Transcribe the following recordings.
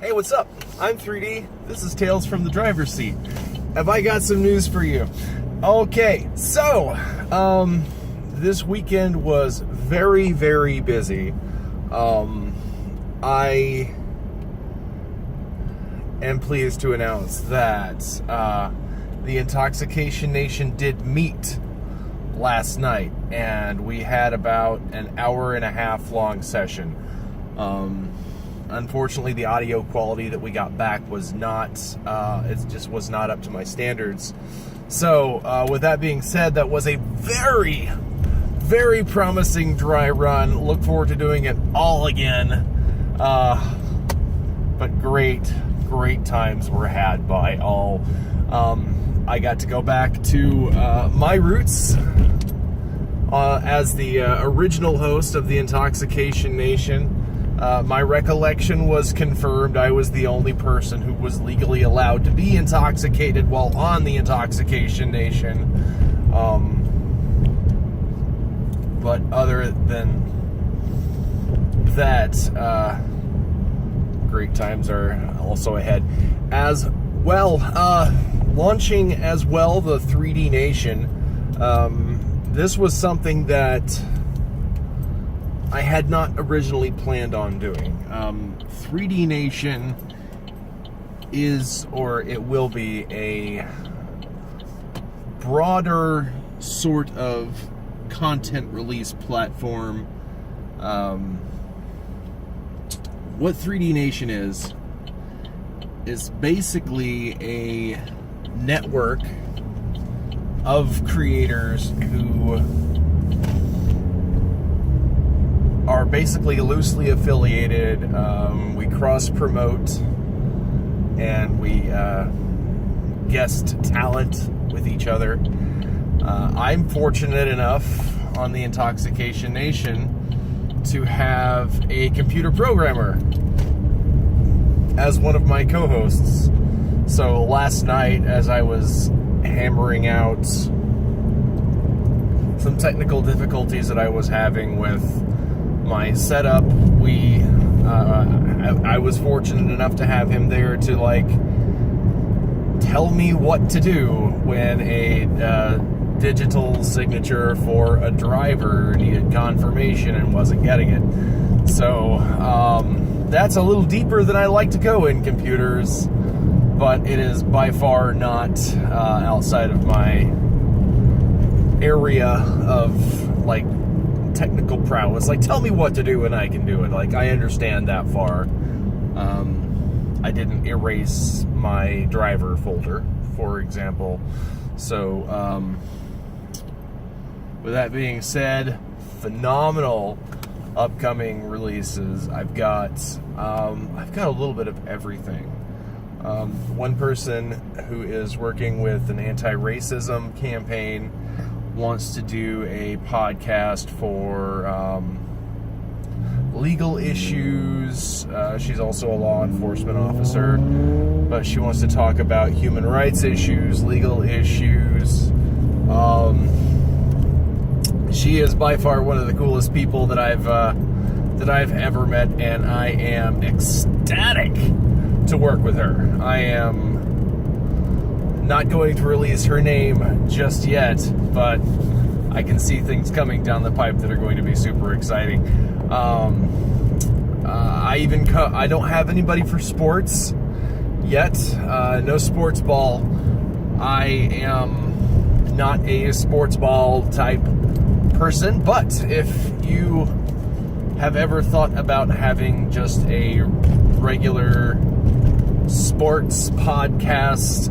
Hey, what's up? I'm 3D. This is Tales from the Driver's Seat. Have I got some news for you? Okay, so, this weekend was very, very busy. I am pleased to announce that the Intoxication Nation did meet last night, and we had about an hour and a half long session. Unfortunately, the audio quality that we got back was not, it just was not up to my standards. So, with that being said, that was a very, very promising dry run. Look forward to doing it all again. But great times were had by all. I got to go back to my roots as the original host of the Intoxication Nation. My recollection was confirmed. I was the only person who was legally allowed to be intoxicated while on the Intoxication Nation. But other than that, great times are also ahead. As well, launching as well the 3DNation. This was something that I had not originally planned on doing. 3DNation is, or it will be, a broader sort of content release platform. What 3DNation is basically a network of creators who are basically loosely affiliated. We cross-promote and we guest talent with each other. I'm fortunate enough on the Intoxication Nation to have a computer programmer as one of my co-hosts. So last night, as I was hammering out some technical difficulties that I was having with my setup, I was fortunate enough to have him there to tell me what to do when a digital signature for a driver needed confirmation and wasn't getting it. So that's a little deeper than I like to go in computers, but it is by far not outside of my area of technical prowess. Tell me what to do and I can do it. I understand that far. I didn't erase my driver folder, for example. So, with that being said, phenomenal upcoming releases. I've got a little bit of everything. One person who is working with an anti-racism campaign wants to do a podcast for legal issues. She's also a law enforcement officer, but she wants to talk about human rights issues, legal issues. She is by far one of the coolest people that I've ever met, and I am ecstatic to work with her. I am not going to release her name just yet, but I can see things coming down the pipe that are going to be super exciting. I don't have anybody for sports yet. No sports ball. I am not a sports ball type person, but if you have ever thought about having just a regular sports podcast,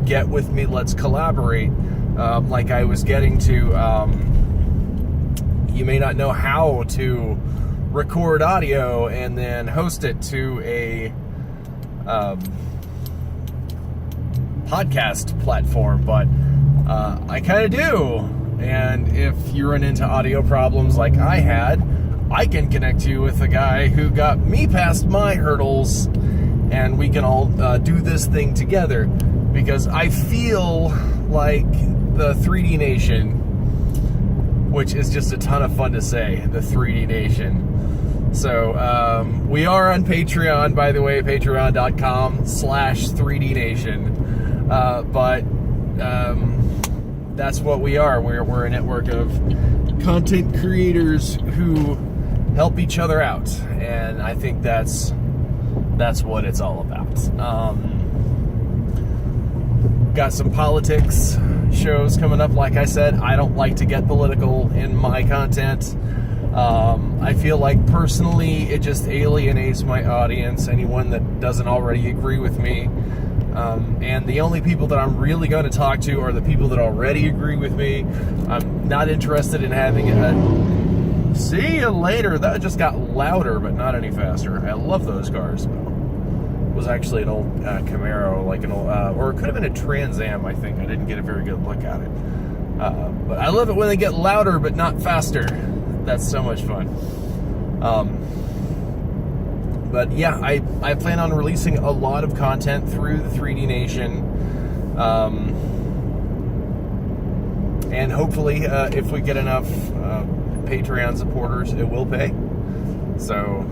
get with me, let's collaborate. Like I was getting to, you may not know how to record audio and then host it to a podcast platform, but I kind of do. And if you run into audio problems like I had, I can connect you with a guy who got me past my hurdles, and we can all do this thing together, because I feel like the 3DNation, which is just a ton of fun to say, the 3DNation, So we are on Patreon, by the way, patreon.com/3DNation. But that's what we are. We're a network of content creators who help each other out, and I think that's what it's all about. Got some politics shows coming up. Like I said, I don't like to get political in my content. I feel like personally it just alienates my audience, anyone that doesn't already agree with me. And the only people that I'm really going to talk to are the people that already agree with me. I'm not interested in having a see you later. That just got louder, but not any faster. I love those cars. It was actually an old Camaro, like an old, or it could have been a Trans Am, I think. I didn't get a very good look at it. But I love it when they get louder, but not faster. That's so much fun. But yeah, I plan on releasing a lot of content through the 3DNation. And hopefully, if we get enough Patreon supporters, it will pay. So,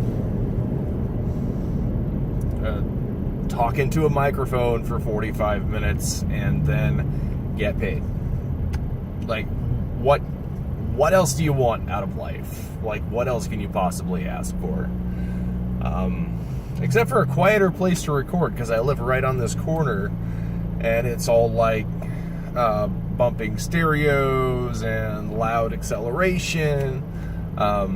talk into a microphone for 45 minutes and then get paid. Like, what else do you want out of life? Like, what else can you possibly ask for? Except for a quieter place to record, because I live right on this corner, and it's all like bumping stereos and loud acceleration. But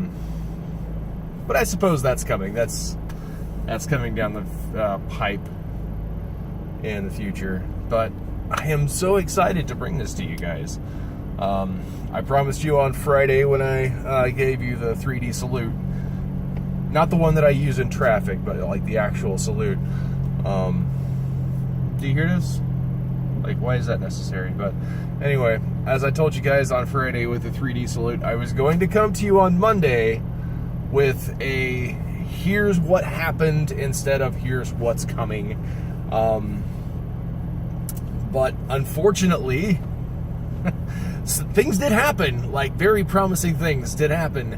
I suppose that's coming. That's coming down the pipe in the future. But I am so excited to bring this to you guys. I promised you on Friday when I gave you the 3D salute. Not the one that I use in traffic, but like the actual salute. Do you hear this? Like, why is that necessary? But anyway, as I told you guys on Friday with the 3D salute, I was going to come to you on Monday with a here's what happened instead of here's what's coming. But unfortunately, things did happen, like very promising things did happen.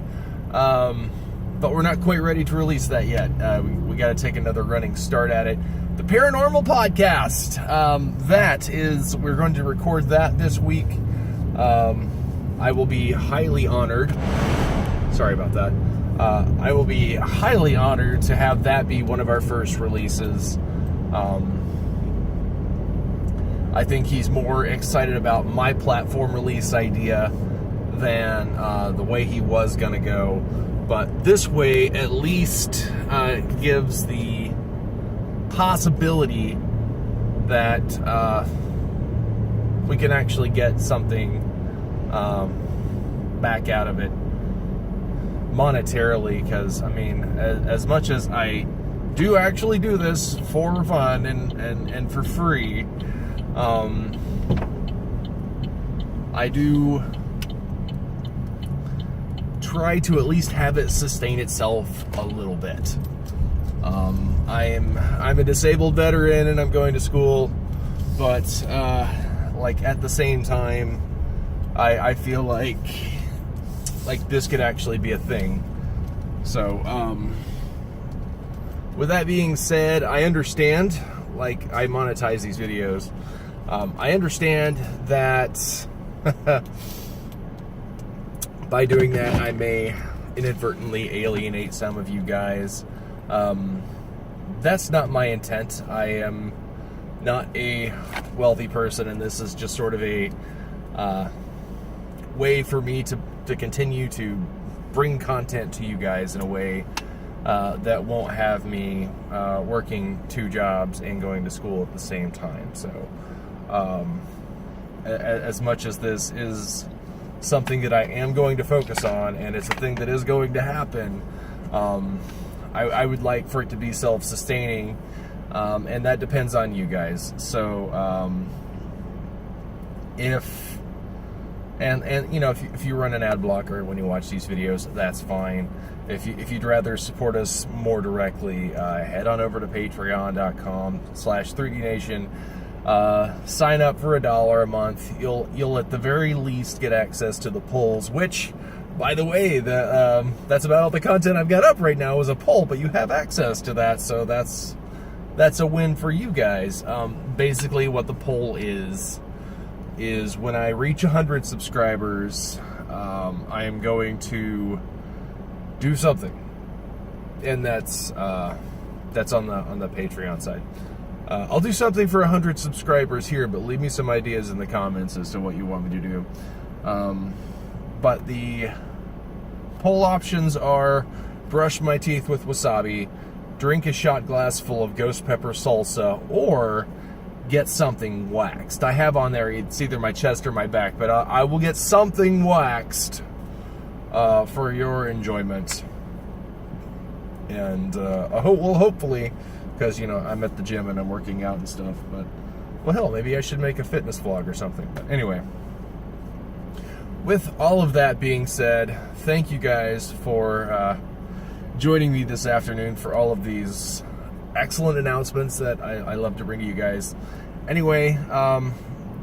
But we're not quite ready to release that yet. We got to take another running start at it. The Paranormal Podcast. We're going to record that this week. I will be highly honored. Sorry about that. I will be highly honored to have that be one of our first releases. I think he's more excited about my platform release idea than the way he was going to go. But this way, at least, gives the possibility that we can actually get something back out of it monetarily. Because, I mean, as much as I do actually do this for fun and for free, I do try to at least have it sustain itself a little bit. I'm a disabled veteran and I'm going to school, but like at the same time, I feel like this could actually be a thing. So with that being said, I understand, like, I monetize these videos. I understand that by doing that, I may inadvertently alienate some of you guys. That's not my intent. I am not a wealthy person, and this is just sort of a way for me to continue to bring content to you guys in a way that won't have me working 2 jobs and going to school at the same time. So, as much as this is something that I am going to focus on, and it's a thing that is going to happen, I would like for it to be self-sustaining, and that depends on you guys. So, if you know, if you run an ad blocker when you watch these videos, that's fine. If you'd rather support us more directly, head on over to patreon.com/3DNation. Sign up for $1 a month. You'll at the very least get access to the polls, which, by the way, that's about all the content I've got up right now is a poll, but you have access to that, so that's a win for you guys. Basically, what the poll is when I reach 100 subscribers, I am going to do something, and that's on the Patreon side. I'll do something for 100 subscribers here, but leave me some ideas in the comments as to what you want me to do. But the poll options are: brush my teeth with wasabi, drink a shot glass full of ghost pepper salsa, or get something waxed. I have on there, it's either my chest or my back, but I will get something waxed for your enjoyment. And hopefully, because, you know, I'm at the gym and I'm working out and stuff, but, well, hell, maybe I should make a fitness vlog or something. But anyway, with all of that being said, thank you guys for joining me this afternoon for all of these excellent announcements that I love to bring to you guys. Anyway,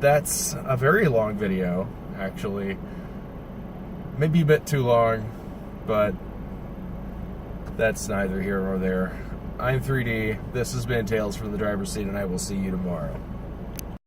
that's a very long video, actually. Maybe a bit too long, but that's neither here nor there. I'm 3D, this has been Tales from the Driver's Seat, and I will see you tomorrow.